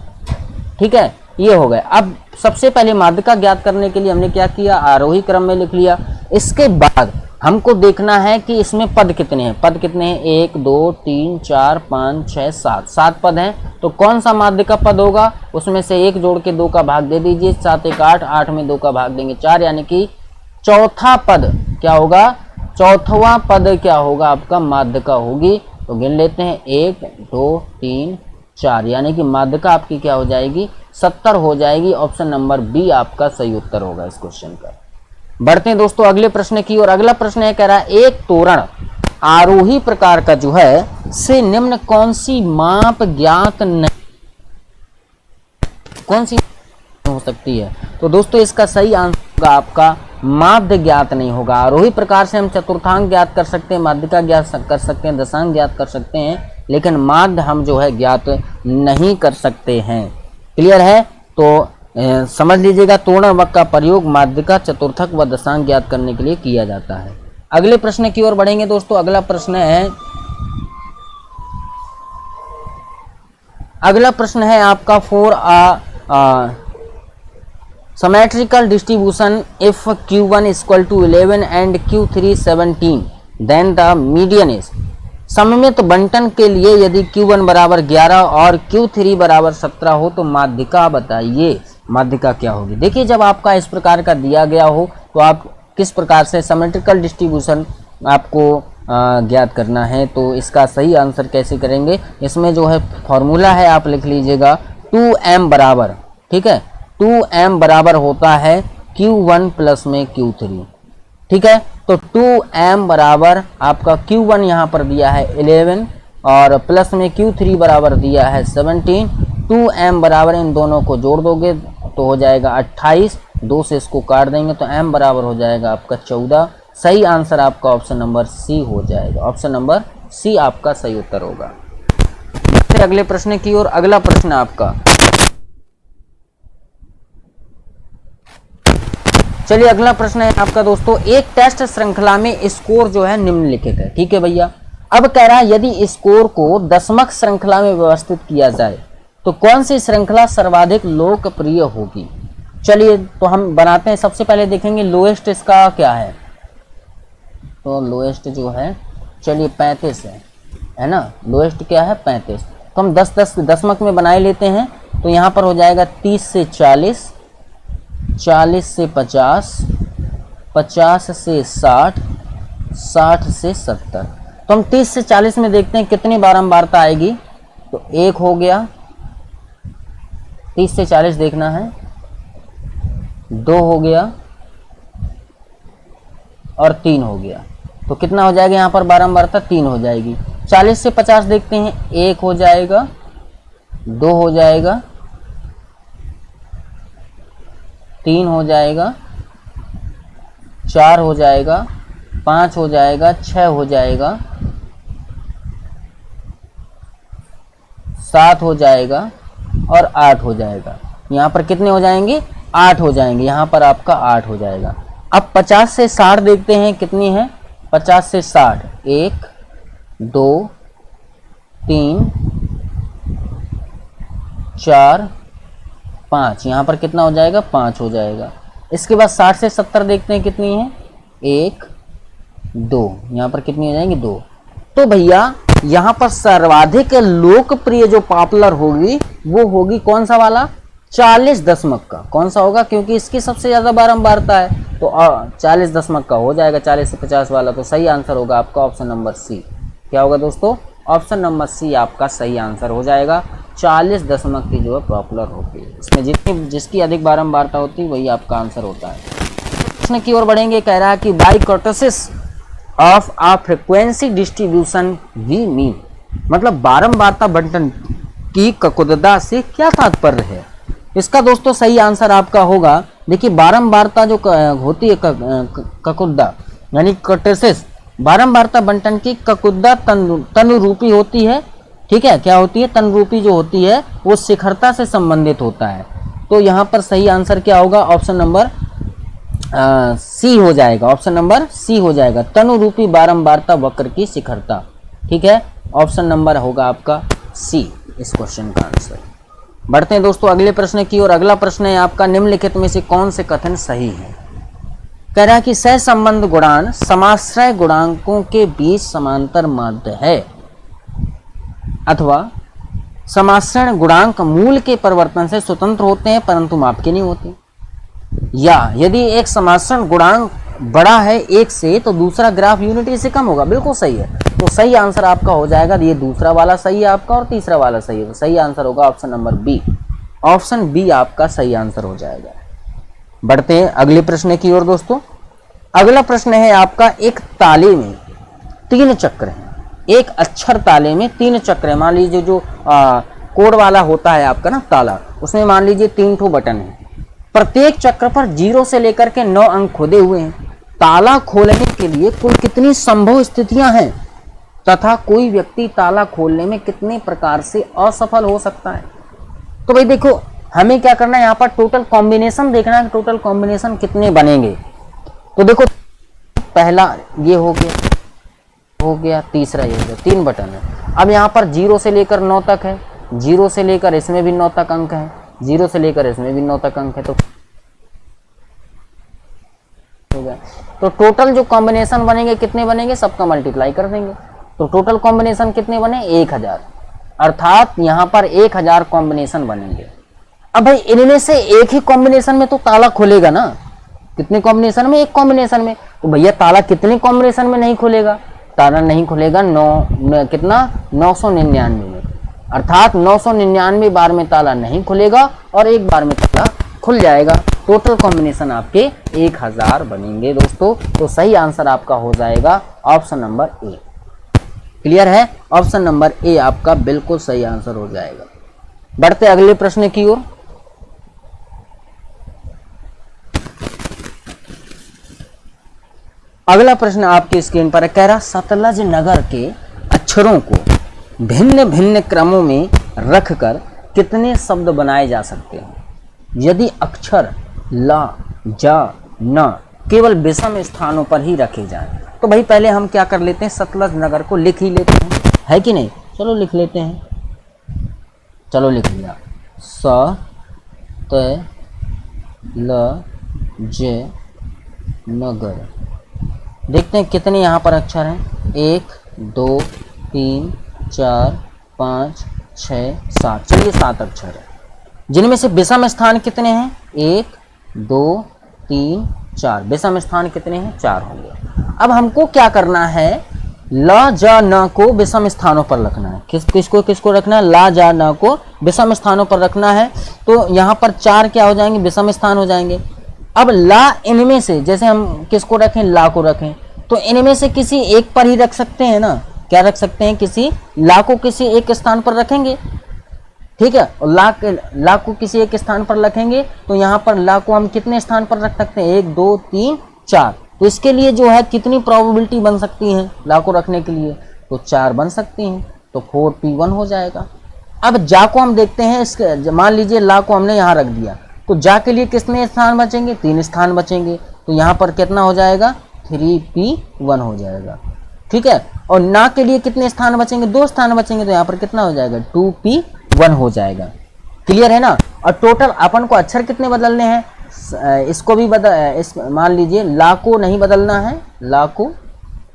Speaker 1: ठीक है, ये हो गए। अब सबसे पहले माध्यिका ज्ञात करने के लिए हमने क्या किया, आरोही क्रम में लिख लिया। इसके बाद हमको देखना है कि इसमें पद कितने हैं। पद कितने हैं, 1 2 3 4 5 6 7, 7 पद हैं। तो कौन सा माध्यिका पद होगा, उसमें से 1 जोड़ के 2 का भाग दे दीजिए, 7 1 8, 8 में 2 का भाग देंगे 4, यानी कि चौथा पद क्या होगा, चौथवा पद क्या होगा आपका, माध्यिका होगी। तो गिन लेते हैं 1 2 3 4, यानी कि माध्यिका आपकी क्या हो जाएगी, 70 हो जाएगी। ऑप्शन नंबर बी आपका सही उत्तर होगा इस क्वेश्चन का। बढ़ते हैं दोस्तों अगले प्रश्न की ओर। अगला प्रश्न है, कह रहा है एक तोरण आरोही प्रकार का जो है से निम्न कौन सी माप ज्ञात नहीं, कौन सी हो सकती है। तो दोस्तों इसका सही आंसर होगा आपका माध्य ज्ञात नहीं होगा। आरोही प्रकार से हम चतुर्थांक ज्ञात कर सकते हैं, माध्यिका ज्ञात कर सकते हैं, दशांक ज्ञात कर सकते हैं, लेकिन माध्य हम जो है ज्ञात नहीं कर सकते हैं। क्लियर है, तो समझ लीजिएगा तोरण वक्र का प्रयोग माध्यिका, चतुर्थक व दशांक ज्ञात करने के लिए किया जाता है। अगले प्रश्न की ओर बढ़ेंगे दोस्तों। अगला प्रश्न है आपका for symmetrical distribution if q1 equal to 11 and q3 17 then the median is। सममित बंटन के लिए यदि q1 बराबर 11 और q3 बराबर 17 हो तो माध्यिका बताइए, माध्यिका क्या होगी। देखिए जब आपका इस प्रकार का दिया गया हो तो आप किस प्रकार से सिमेट्रिकल डिस्ट्रीब्यूशन आपको ज्ञात करना है, तो इसका सही आंसर कैसे करेंगे, इसमें जो है फॉर्मूला है आप लिख लीजिएगा 2m बराबर, ठीक है, 2m बराबर होता है q1 प्लस में q3, ठीक है। तो 2m बराबर आपका q1 यहाँ पर दिया है 11 और प्लस में q3 बराबर दिया है 17। 2m बराबर इन दोनों को जोड़ दोगे तो हो जाएगा 28, 2 से इसको काट देंगे तो m बराबर हो जाएगा आपका 14। सही आंसर आपका ऑप्शन नंबर सी हो जाएगा, ऑप्शन नंबर सी आपका सही उत्तर होगा। अगले प्रश्न की ओर। अगला प्रश्न आपका, चलिए अगला प्रश्न है आपका दोस्तों, एक टेस्ट श्रृंखला में स्कोर जो है निम्नलिखित है, ठीक है भैया। अब कह रहा है यदि स्कोर को दशमक श्रृंखला में व्यवस्थित किया जाए तो कौन सी श्रृंखला सर्वाधिक लोकप्रिय होगी। चलिए तो हम बनाते हैं, सबसे पहले देखेंगे लोएस्ट इसका क्या है, तो लोएस्ट जो है चलिए 35 है ना, लोएस्ट क्या है 35। तो हम 10 दशमक में बनाए लेते हैं, तो यहाँ पर हो जाएगा 30 से 40, 40 से 50, 50 से 60, 60 से 70। तो हम 30 से 40 में देखते हैं कितनी बारंबारता आएगी, तो 1 हो गया, 30 से 40 देखना है, 2 हो गया और 3 हो गया। तो कितना हो जाएगा यहाँ पर बारंबारता, 3 हो जाएगी। 40 से 50 देखते हैं, 1 हो जाएगा, 2 हो जाएगा, 3 हो जाएगा, 4 हो जाएगा, 5 हो जाएगा, 6 हो जाएगा, 7 हो जाएगा और 8 हो जाएगा। यहाँ पर कितने हो जाएंगे, 8 हो जाएंगे, यहाँ पर आपका 8 हो जाएगा। अब 50 से 60 देखते हैं कितनी है, 50 से 60, 1 2 3 4 5, यहाँ पर कितना हो जाएगा, 5 हो जाएगा। इसके बाद 60 से 70 देखते हैं कितनी है, 1 2, यहाँ पर कितनी हो जाएंगी, 2। तो भैया यहाँ पर सर्वाधिक लोकप्रिय जो पॉपुलर होगी वो होगी कौन सा वाला, 40 दशमक का। कौन सा होगा, क्योंकि इसकी सबसे ज़्यादा बारंबारता है, तो 40 दशमक का हो जाएगा, 40 से 50 वाला। तो सही आंसर होगा आपका ऑप्शन नंबर सी। क्या होगा दोस्तों, ऑप्शन नंबर सी आपका सही आंसर हो जाएगा। 40 दशमक की जो है पॉपुलर होती है, इसमें जिसकी अधिक बारंबारता होती है वही आपका आंसर होता है। प्रश्न की ओर बढ़ेंगे। कह रहा है कि by kurtosis of a frequency distribution we mean, मतलब बारंबारता बंटन की ककुदता से क्या तात्पर्य है। इसका दोस्तों सही आंसर आपका होगा, देखिए बारंबारता जो होती है ककुदता यानी कर्टेसिस, बारंबारता बंटन की ककुदता तनुरूपी होती है, ठीक है। क्या होती है, तनुरूपी जो होती है वो शिखरता से संबंधित होता है। तो यहाँ पर सही आंसर क्या होगा, ऑप्शन नंबर सी हो जाएगा, ऑप्शन नंबर सी हो जाएगा, तनुरूपी बारंबारता वक्र की शिखरता, ठीक है। ऑप्शन नंबर होगा आपका सी इस क्वेश्चन का आंसर। बढ़ते हैं दोस्तों अगले प्रश्न की ओर। अगला प्रश्न है आपका, निम्नलिखित में से कौन से कथन सही है। कह रहा है कि सहसंबंध गुणांक समाश्रय गुणांकों के बीच समांतर माध्य है, अथवा समाश्रय गुणांक मूल के परिवर्तन से स्वतंत्र होते हैं परंतु माप के नहीं होते, या यदि एक समाश्रय गुणांक बड़ा है एक से तो दूसरा ग्राफ यूनिटी से कम होगा। बिल्कुल सही है। तो सही आंसर आपका हो जाएगा, ये दूसरा वाला सही है आपका और तीसरा वाला सही है। तो सही आंसर होगा option number B. Option B आपका सही आंसर हो जाएगा। बढ़ते हैं अगले प्रश्न की ओर दोस्तों। अगला प्रश्न है आपका, एक ताले में 3 चक्र हैं, एक अक्षर ताले में 3 चक्र है। मान लीजिए जो कोड वाला होता है आपका ना ताला, उसमें मान लीजिए 3 ठो बटन है, प्रत्येक चक्र पर 0 से लेकर के 9 अंक खोदे हुए हैं। ताला खोलने के लिए कुल कितनी संभव स्थितियां हैं तथा कोई व्यक्ति ताला खोलने में कितने प्रकार से असफल हो सकता है। तो भाई देखो, हमें क्या करना है, यहाँ पर टोटल कॉम्बिनेशन देखना है, टोटल कॉम्बिनेशन कितने बनेंगे। तो देखो, पहला ये हो गया, तीसरा ये हो गया, 3 बटन है। अब यहाँ पर 0 से लेकर 9 तक है, 0 से लेकर इसमें भी 9 तक अंक है, 0 से लेकर इसमें भी 9 तक अंक है। तो हो गया। तो टोटल जो कॉम्बिनेशन बनेंगे कितने बनेंगे, सबका मल्टीप्लाई कर देंगे। तो टोटल कॉम्बिनेशन कितने बने, 1000, अर्थात यहाँ पर 1000 कॉम्बिनेशन बनेंगे। अब भाई इनमें से एक ही कॉम्बिनेशन में तो ताला खुलेगा ना, कितने कॉम्बिनेशन में, एक कॉम्बिनेशन में। तो भैया ताला कितने कॉम्बिनेशन में नहीं खुलेगा, ताला नहीं खुलेगा 999 में, अर्थात 999 बार में ताला नहीं खुलेगा और एक बार में ताला खुल जाएगा। टोटल कॉम्बिनेशन आपके 1000 बनेंगे दोस्तों। तो सही आंसर आपका हो जाएगा ऑप्शन नंबर ए। क्लियर है, ऑप्शन नंबर ए आपका बिल्कुल सही आंसर हो जाएगा। बढ़ते अगले प्रश्न की ओर। अगला प्रश्न आपकी स्क्रीन पर है, कह रहा सतलज नगर के अक्षरों को भिन्न भिन्न क्रमों में रखकर कितने शब्द बनाए जा सकते हैं यदि अक्षर ला, जा, न केवल विषम स्थानों पर ही रखे जाएं। तो भाई पहले हम क्या कर लेते हैं, सतलज नगर को लिख ही लेते हैं, है कि नहीं। चलो लिख लेते हैं, चलो लिख लिया, स त ल ज नगर। देखते हैं कितने यहाँ पर अक्षर हैं, 1 2 3 4 5 6 7। चलिए 7 अक्षर है, जिनमें से विषम स्थान कितने हैं, 1 2 3 4। विषम स्थान कितने हैं, 4 होंगे। अब हमको क्या करना है, ला जा न को विषम स्थानों पर रखना है। किसको रखना है, ला जा न को विषम स्थानों पर रखना है। तो यहाँ पर 4 क्या हो जाएंगे, विषम स्थान हो जाएंगे। अब ला इनमें से, जैसे हम किसको रखें, ला को रखें, तो इनमें से किसी एक पर ही रख सकते हैं ना। क्या रख सकते हैं, किसी ला को किसी एक स्थान पर रखेंगे, ठीक है। और ला को किसी एक स्थान पर रखेंगे तो यहाँ पर ला को हम कितने स्थान पर रख सकते हैं, 1 2 3 4। तो इसके लिए जो है कितनी प्रोबेबिलिटी बन सकती है ला को रखने के लिए, तो 4 बन सकती हैं। तो 4p1 हो जाएगा। अब जा को हम देखते हैं, इसके मान लीजिए ला को हमने यहाँ रख दिया, तो जा के लिए कितने स्थान बचेंगे, 3 स्थान बचेंगे। तो यहाँ पर कितना हो जाएगा, 3p1 हो जाएगा, ठीक है। और ना के लिए कितने स्थान बचेंगे, 2 स्थान बचेंगे। तो यहाँ पर कितना हो जाएगा, 2p1 हो जाएगा। क्लियर है ना। और टोटल अपन को अक्षर कितने बदलने हैं, इसको भी मान लीजिए ला को नहीं बदलना है, ला को,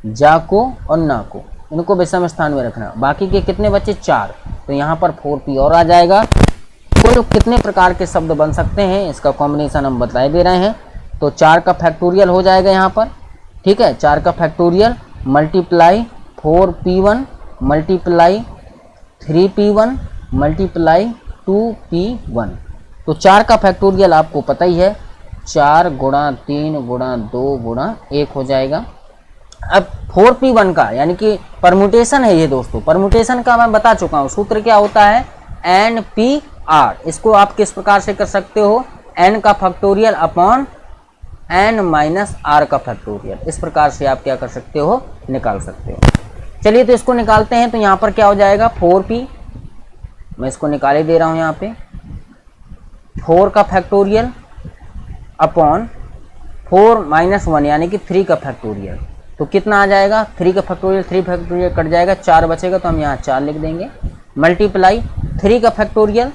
Speaker 1: जा को और ना को, इनको विषम स्थान में रखना। बाकी के कितने बचे, 4। तो यहाँ पर 4p और आ जाएगा। कुल कितने प्रकार के शब्द बन सकते हैं, इसका कॉम्बिनेशन हम बता दे रहे हैं। तो 4 का फैक्टोरियल हो जाएगा यहाँ पर, ठीक है। 4 का factorial multiply 4p1 multiply 3p1 multiply 2p1। तो 4 का फैक्टोरियल आपको पता ही है, 4 गुणा 3 गुणा 2 गुणा 1 हो जाएगा। अब 4p1 का यानी कि परमुटेशन है ये दोस्तों। परमुटेशन का मैं बता चुका हूँ, सूत्र क्या होता है, NPR। इसको आप किस प्रकार से कर सकते हो, n का factorial upon n minus r का फैक्टोरियल। इस प्रकार से आप क्या कर सकते हो, निकाल सकते हो। चलिए तो इसको निकालते हैं। तो यहाँ पर क्या हो जाएगा, 4p, मैं इसको निकाल ही दे रहा हूँ यहाँ पे, 4 का फैक्टोरियल अपॉन 4 माइनस 1 यानी कि 3 का फैक्टोरियल। तो कितना आ जाएगा, 3 का फैक्टोरियल 3 फैक्टोरियल कट जाएगा, 4 बचेगा। तो हम यहाँ 4 लिख देंगे, मल्टीप्लाई 3 का फैक्टोरियल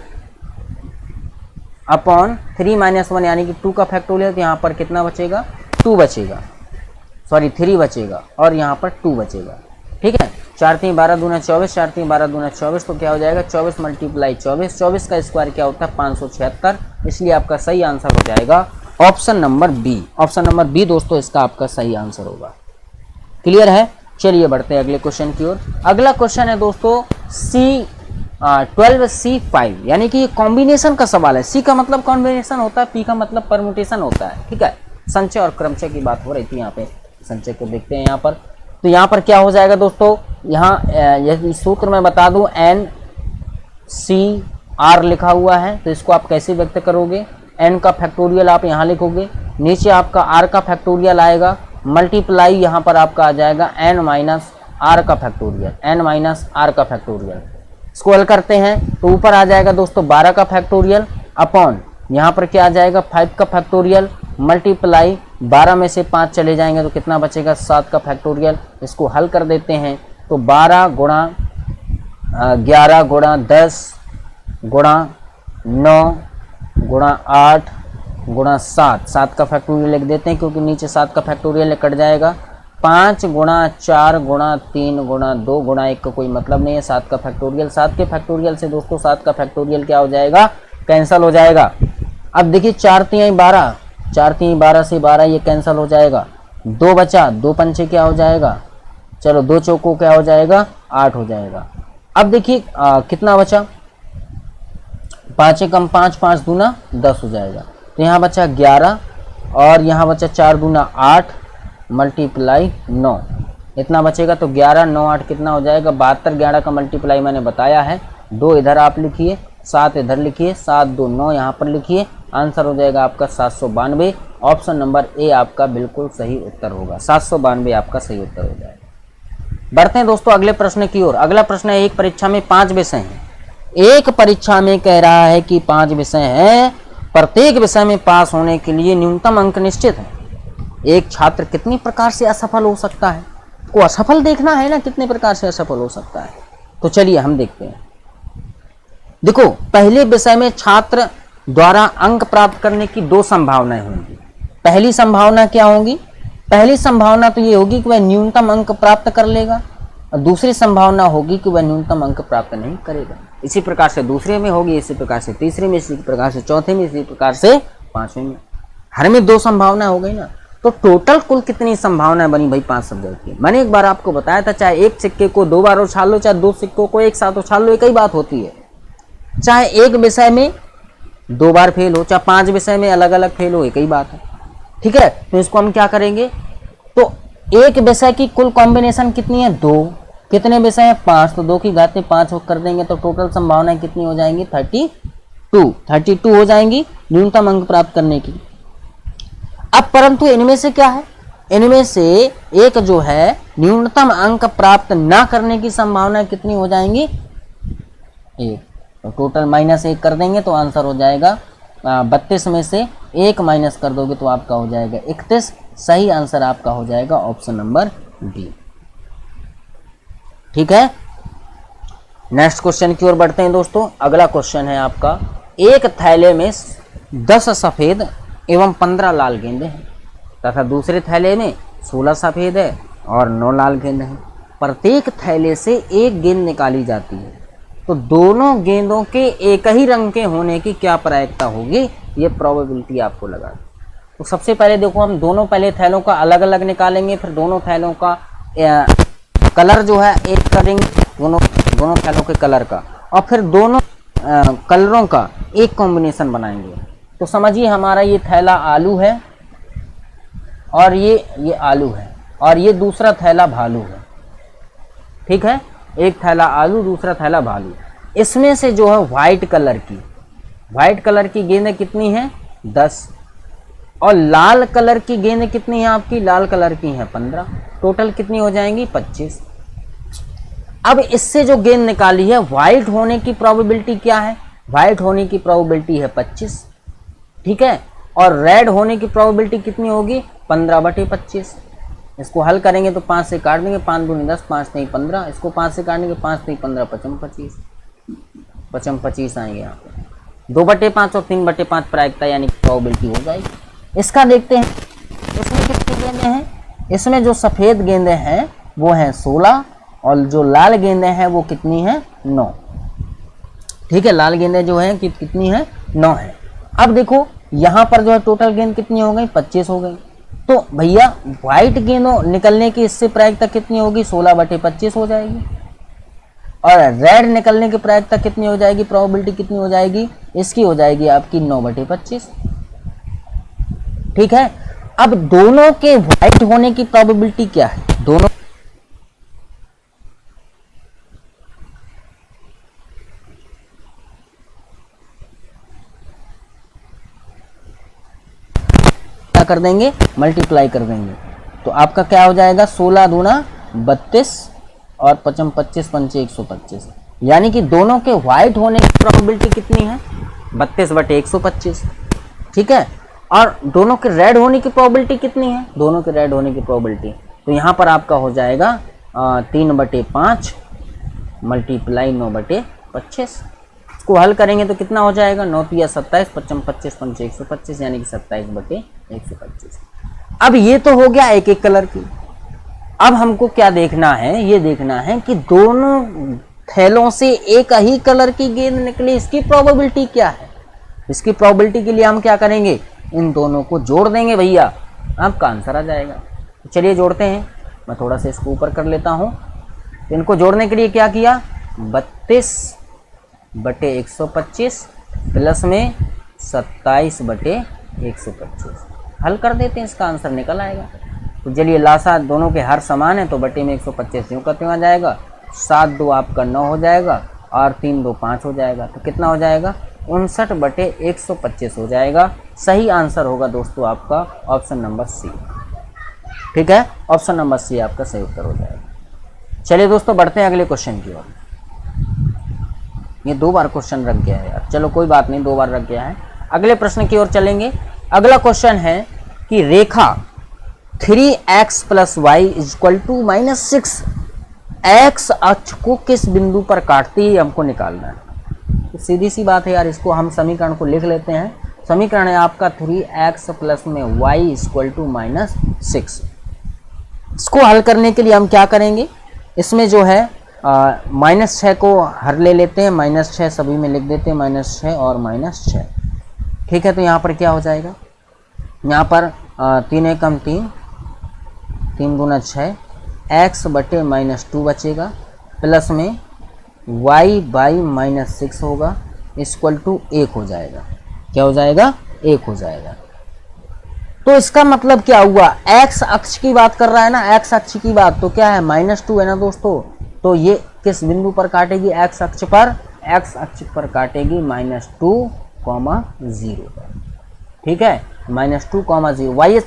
Speaker 1: अपॉन 3 - 1 यानी कि 2 का फैक्टोरियल, तो यहाँ पर कितना बचेगा 2 बचेगा, सॉरी 3 बचेगा और यहाँ पर 2 बचेगा। ठीक है, 4 3 12 दूना 24, 4 3 12 दूना 24, तो क्या हो जाएगा 24 × 24, 24 का स्क्वायर क्या होता है 576, इसलिए आपका सही आंसर हो जाएगा option number B. Option number B दोस्तों इसका आपका सही आंसर होगा। क्लियर है, चलिए बढ़ते हैं अगले क्वेश्चन की ओर। अगला क्वेश्चन है दोस्तों C12C5, यानी कि ये कॉम्बिनेशन का सवाल है। C का मतलब कॉम्बिनेशन होता है, P का मतलब परमुटेशन होता है। ठीक है, संचय और क्रमचय की बात हो रही थी, यहाँ पे संचय को देखते हैं यहाँ पर। तो यहाँ पर क्या हो जाएगा दोस्तों, यहाँ यदि सूत्र मैं बता दूं NCR लिखा हुआ है, तो इसको आप कैसे व्यक्त करोगे, n का फैक्टोरियल आप यहाँ लिखोगे, नीचे आपका r का फैक्टोरियल आएगा, मल्टीप्लाई यहाँ पर आपका आ जाएगा n - r का फैक्टोरियल, n - r का फैक्टोरियल। इसको हल करते हैं तो ऊपर आ जाएगा दोस्तों 12 का फैक्टोरियल अपॉन यहाँ पर क्या आ जाएगा 5 का फैक्टोरियल, मल्टीप्लाई 12 में से 5 चले जाएंगे तो कितना बचेगा 7 का फैक्टोरियल। इसको हल कर देते हैं तो 12 गुणा 11 गुणा 10 गुणा 9 गुणा 8 गुणा 7, 7 का फैक्टोरियल लिख देते हैं क्योंकि नीचे 7 का फैक्टोरियल कट जाएगा। 5 गुणा 4 गुणा 3 गुणा 2 गुणा 1 का कोई मतलब नहीं है, 7 का फैक्टोरियल। 7 के फैक्टोरियल से दोस्तों 7 का फैक्टोरियल क्या हो जाएगा, कैंसिल हो जाएगा। अब देखिए 4 3 12, 4 3 12 से 12 ये कैंसिल हो जाएगा, 2 बचा, 2 पंचे क्या हो जाएगा, चलो 2 चौको क्या हो जाएगा 8 हो जाएगा। अब देखिए कितना बचा, 5 कम 5, 5 दूना 10 हो जाएगा, तो यहाँ बचा 11 और यहाँ बचा 4 दूना 8 मल्टीप्लाई 9, इतना बचेगा। तो 11 9 8 कितना हो जाएगा 72, 11 का मल्टीप्लाई मैंने बताया है, 2 इधर आप लिखिए, 7 इधर लिखिए, 7 2 9 यहाँ पर लिखिए, आंसर हो जाएगा आपका 792। ऑप्शन नंबर ए आपका बिल्कुल सही उत्तर होगा, 792 आपका सही उत्तर हो जाएगा। बढ़ते हैं दोस्तों अगले प्रश्न की ओर। अगला प्रश्न है, एक परीक्षा में 5 विषय हैं, एक परीक्षा में कह रहा है कि 5 विषय हैं, प्रत्येक विषय में पास होने के लिए न्यूनतम अंक निश्चित है। एक छात्र कितनी प्रकार से असफल हो सकता है, को असफल देखना है ना, कितने प्रकार से असफल हो सकता है। तो चलिए हम देखते हैं। देखो पहले विषय में छात्र द्वारा अंक प्राप्त करने की 2 संभावनाएं होंगी। पहली संभावना क्या होगी, पहली संभावना तो ये होगी कि वह न्यूनतम अंक प्राप्त कर लेगा, और दूसरी संभावना होगी कि वह न्यूनतम अंक प्राप्त नहीं करेगा। इसी प्रकार से दूसरे में होगी, इसी प्रकार से तीसरे में, इसी प्रकार से चौथे में, इसी प्रकार से 5वें में। हर में 2 संभावना हो गई ना, तो टोटल कुल कितनी संभावनाएं बनी भाई 5 सब्जेक्ट की। मैंने एक बार आपको बताया था, चाहे एक सिक्के को 2 बार उछाल लो, चाहे 2 सिक्कों को एक साथ उछाल लो, एक ही बात होती है। चाहे एक विषय में 2 बार फेल हो, चाहे 5 विषय में अलग अलग फेल हो, एक ही बात है। ठीक है, तो इसको हम क्या करेंगे, तो एक विषय की कुल कॉम्बिनेशन कितनी है 2, कितने विषय हैं 5, तो 2 की घात में 5 कर देंगे तो टोटल संभावनाएं कितनी हो जाएंगी 32 हो जाएंगी न्यूनतम अंक प्राप्त करने की। अब परंतु इनमें से क्या है, इनमें से एक जो है न्यूनतम अंक प्राप्त ना करने की संभावना कितनी हो जाएंगी 1, तो टोटल -1 कर देंगे तो आंसर हो जाएगा 32 में से 1 माइनस कर दोगे तो आपका हो जाएगा 31। सही आंसर आपका हो जाएगा ऑप्शन नंबर डी। ठीक है, नेक्स्ट क्वेश्चन की ओर बढ़ते हैं दोस्तों। अगला क्वेश्चन है आपका, एक थैले में 10 सफेद एवं 15 लाल गेंदें हैं तथा दूसरे थैले में 16 सफेद है और 9 लाल गेंदें हैं। प्रत्येक थैले से एक गेंद निकाली जाती है, तो दोनों गेंदों के एक ही रंग के होने की क्या प्रायिकता होगी, ये प्रोबेबिलिटी आपको लगा। तो सबसे पहले देखो, हम दोनों पहले थैलों का अलग अलग निकालेंगे, फिर दोनों थैलों का कलर जो है एक करेंगे, दोनों थैलों के कलर का, और फिर दोनों कलरों का एक कॉम्बिनेशन बनाएंगे। तो समझिए हमारा ये थैला आलू है और ये आलू है, और ये दूसरा थैला भालू है। ठीक है, एक थैला आलू, दूसरा थैला भालू। इसमें से जो है व्हाइट कलर की गेंदें कितनी हैं 10, और लाल कलर की गेंदें कितनी हैं आपकी, लाल कलर की हैं 15, टोटल कितनी हो जाएंगी 25। अब इससे जो गेंद निकाली है, व्हाइट होने की प्रोबेबिलिटी क्या है, व्हाइट होने की प्रोबेबिलिटी है 25। ठीक है, और रेड होने की प्रोबेबिलिटी कितनी होगी 15/25। इसको हल करेंगे तो 5 से काट देंगे, 5 दूनी 10, 5 नहीं 15, इसको 5 से काटेंगे 5 नहीं 15, 25 आएंगे यहाँ पे। 2/5 और 3/5 प्रायिकता यानी प्रोबेबिलिटी हो जाएगी। इसका देखते हैं, इसमें कितनी गेंदें हैं? इसमें जो सफ़ेद गेंदें हैं वो हैं 16 और जो लाल गेंदें हैं वो कितनी हैं? 9। ठीक है, लाल गेंदें जो हैं कितनी हैं? 9 है। अब देखो यहाँ पर जो है टोटल गेंद कितनी हो गई? 25 हो गई। तो भैया व्हाइट गेंदों निकलने की इससे प्रायिकता कितनी होगी? 16/25 हो जाएगी। और रेड निकलने की प्रायिकता कितनी हो जाएगी? प्रोबेबिलिटी कितनी हो जाएगी इसकी? हो जाएगी आपकी 9/25। ठीक है, अब दोनों के व्हाइट होने की प्रोबेबिलिटी क्या है? दोनों क्या कर देंगे? मल्टीप्लाई कर देंगे। तो आपका क्या हो जाएगा? 16 दूना 32 और 55 25 पंचे 125, यानी कि दोनों के व्हाइट होने की प्रोबेबिलिटी कितनी है? 32/125। ठीक है, और दोनों के रेड होने की प्रोबेबिलिटी कितनी है? दोनों के रेड होने की प्रोबेबिलिटी, तो यहाँ पर आपका हो जाएगा 3/5 मल्टीप्लाई 9/25। इसको हल करेंगे तो कितना हो जाएगा? 9 या 27, 55 25 पंचे 125, यानी कि 27/125। अब ये तो हो गया एक एक कलर की। अब हमको क्या देखना है? ये देखना है कि दोनों थैलों से एक ही कलर की गेंद निकली, इसकी प्रोबेबिलिटी क्या है? इसकी प्रोबेबिलिटी के लिए हम क्या करेंगे? इन दोनों को जोड़ देंगे भैया, आपका आंसर आ जाएगा। तो चलिए जोड़ते हैं। मैं थोड़ा सा इसको ऊपर कर लेता हूँ। तो इनको जोड़ने के लिए क्या किया? 32/125 प्लस में 27/125 हल कर देते हैं, इसका आंसर निकल आएगा। तो चलिए लासा दोनों के हर समान है, तो बटे में 125 यूँ करते आ जाएगा। 7 2 आपका 9 हो जाएगा और 3 2 5 हो जाएगा। तो कितना हो जाएगा? 59/125 हो जाएगा। सही आंसर होगा दोस्तों आपका ऑप्शन नंबर सी। ठीक है, ऑप्शन नंबर सी आपका सही उत्तर हो जाएगा। चलिए दोस्तों बढ़ते हैं अगले क्वेश्चन की ओर। ये 2 बार क्वेश्चन रख गया है यार, चलो कोई बात नहीं, 2 बार रख गया है। अगले प्रश्न की ओर चलेंगे। अगला क्वेश्चन है कि रेखा 3x + y = -6 x अक्ष को किस बिंदु पर काटती है, हमको निकालना है। तो सीधी सी बात है यार, इसको हम समीकरण को लिख लेते हैं। समीकरण है आपका 3x + में y = -6। इसको हल करने के लिए हम क्या करेंगे? इसमें जो है -6 को हर ले लेते हैं। -6 सभी में लिख देते हैं, -6 और -6। ठीक है, तो यहाँ पर क्या हो जाएगा? यहाँ पर 3 एकम 3, 3 दूना 6, x/-2 बचेगा, प्लस में y/-6 होगा, = 1 हो जाएगा। क्या हो जाएगा? 1 हो जाएगा। तो इसका मतलब क्या हुआ? x अक्ष की बात कर रहा है ना, x अक्ष की बात, तो क्या है? -2 है ना दोस्तों। तो ये किस बिंदु पर काटेगी? x अक्ष पर। x अक्ष पर काटेगी -2, 0 पर। ठीक है, -2, 0। y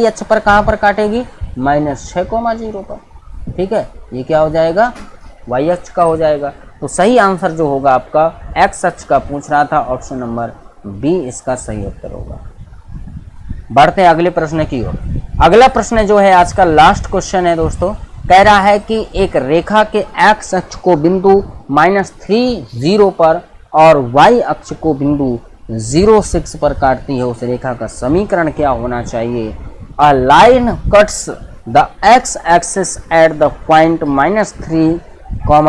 Speaker 1: अक्ष पर कहाँ पर काटेगी? -6, 0 पर। ठीक है, ये क्या हो जाएगा? y अक्ष का हो जाएगा। तो सही आंसर जो होगा आपका x अक्ष का पूछ रहा था, ऑप्शन नंबर बी इसका सही उत्तर होगा। बढ़ते हैं अगले प्रश्न की ओर। अगला प्रश्न जो है आज का लास्ट क्वेश्चन है दोस्तों। कह रहा है कि एक रेखा के x अक्ष को बिंदु -3 0 पर और y अक्ष को बिंदु 0 6 पर काटती है, उस रेखा का समीकरण क्या होना चाहिए? A line cuts the x axis at the point -3,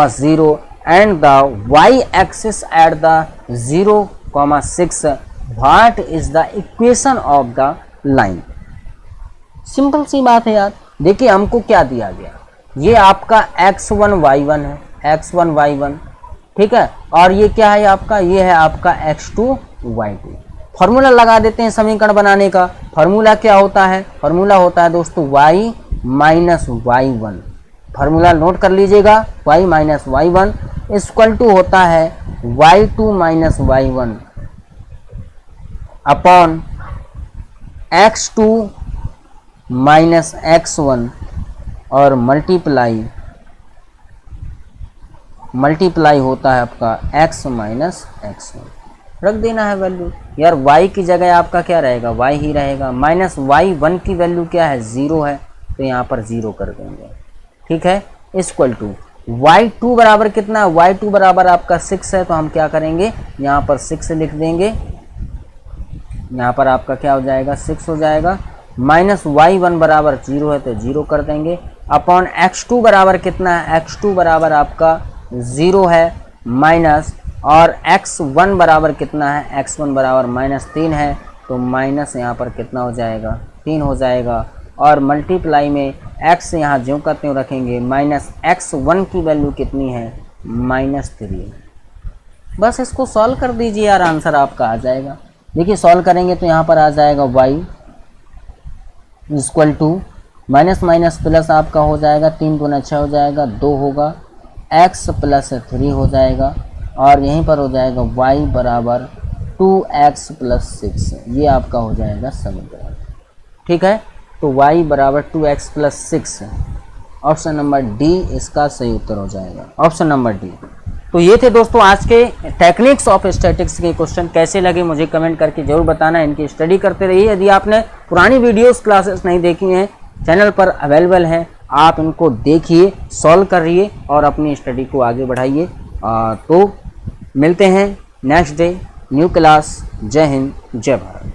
Speaker 1: 0 and the y axis at the 0, 6। What is the equation of the line? Simple सी बात है यार। देखिए हमको क्या दिया गया, ये आपका x1 y1 है, x1 y1। ठीक है, और ये क्या है आपका? ये है आपका x2 y2। फॉर्मूला लगा देते हैं समीकरण बनाने का। फॉर्मूला क्या होता है? फॉर्मूला होता है दोस्तों y - y1। फॉर्मूला नोट कर लीजिएगा, y - y1 = होता है y2 - y1 upon x2 - x1 और मल्टीप्लाई होता है आपका x - x1। रख देना है वैल्यू यार। y की जगह आपका क्या रहेगा? y ही रहेगा। -y1 की वैल्यू क्या है? 0 है, तो यहाँ पर 0 कर देंगे। ठीक है, = y2 बराबर कितना है, y2 बराबर आपका 6 है, तो हम क्या करेंगे यहाँ पर 6 लिख देंगे, यहाँ पर आपका क्या हो जाएगा 6 हो जाएगा, माइनस y1 बराबर 0 है तो 0 कर देंगे, अपॉन x2 बराबर कितना है, x2 बराबर आपका 0 है, माइनस और x1 बराबर कितना है, x1 बराबर -3 है, तो माइनस यहाँ पर कितना हो जाएगा 3 हो जाएगा, और मल्टीप्लाई में x यहाँ ज्यों का त्यों रखेंगे, माइनस x1 की वैल्यू कितनी है -3। बस इसको सॉल्व कर दीजिए यार, आंसर आपका आ जाएगा। देखिए सॉल्व करेंगे तो यहाँ पर आ जाएगा y equal to minus minus plus आपका हो जाएगा, 3 दूना 6 हो जाएगा, 2 होगा, x प्लस 3 हो जाएगा, और यहीं पर हो जाएगा y बराबर 2x प्लस 6, ये आपका हो जाएगा समीकरण। ठीक है, तो y बराबर 2x plus 6, option number D इसका सही उत्तर हो जाएगा, ऑप्शन नंबर डी। तो ये थे दोस्तों आज के टेक्निक्स ऑफ स्टैटिक्स के क्वेश्चन। कैसे लगे मुझे कमेंट करके जरूर बताना, इनकी स्टडी करते रहिए। यदि आपने पुरानी वीडियोस क्लासेस नहीं देखी हैं, चैनल पर अवेलेबल है, आप इनको देखिए, सॉल्व करिए और अपनी स्टडी को आगे बढ़ाइए। तो मिलते हैं नेक्स्ट डे न्यू क्लास। जय हिंद, जय भारत।